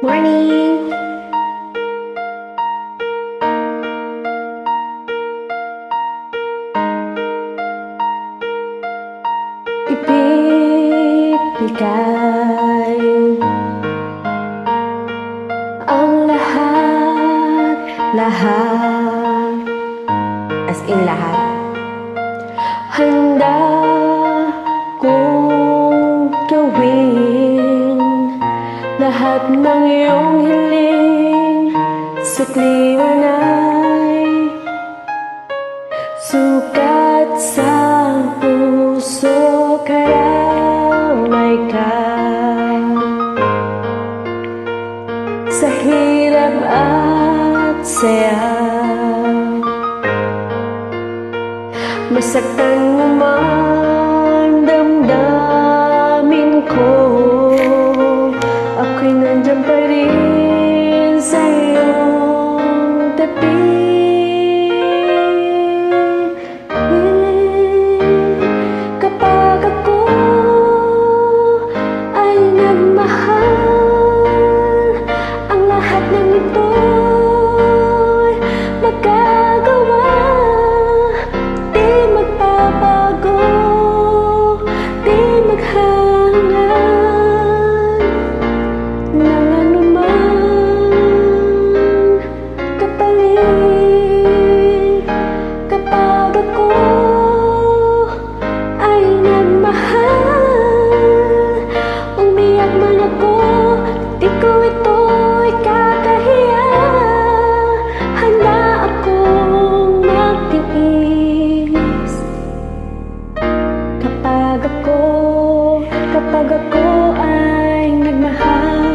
Morning! Ibibigay ang lahat, lahat, as in lahat. Handa kong gawin lahat ng iyong hiling, suklian ay sukat sa puso, karamay ka sa hirap at saya. Masaktan mo man damdamin ko, ako'y nandiyan pa rin sa iyong tabi. Kapag ako ay nagmahal, ang lahat ng ito'y magagawa. Di magbabago, di maghahangad ng anumang kapalit. Kapag ako ay nagmahal, umiyak man ako, di ko ito'y kakahiya. Handa akong magtiis kapag ako ay nagmahal.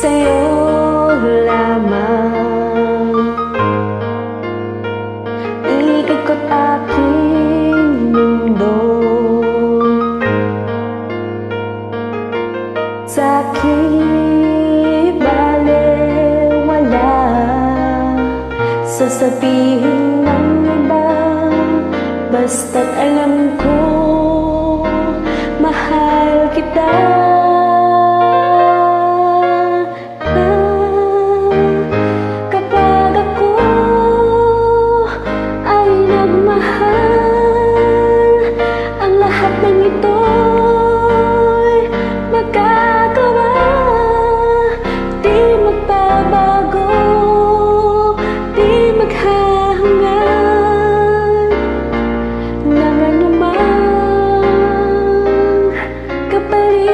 Sa'yo lamang iikot aking mundo, sa'kin balewala sasabihin ng iba, basta't alam ko mahal kita. Kapag ako ay nagmahal, ang lahat ng ito'y magagawa. Di magbabago, di maghahangad ng anumang kapalit.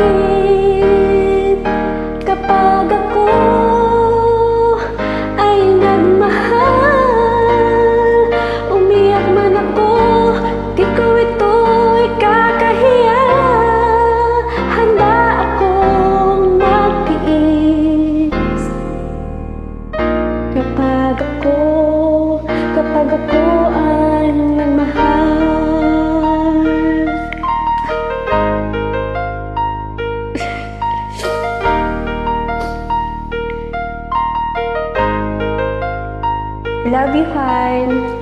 Kapag ako ay nagmahal, umiyak man ako, di ko ito'y kakahiya. Handa akong magtiis kapag ako ay nagmahal. Love you, Han.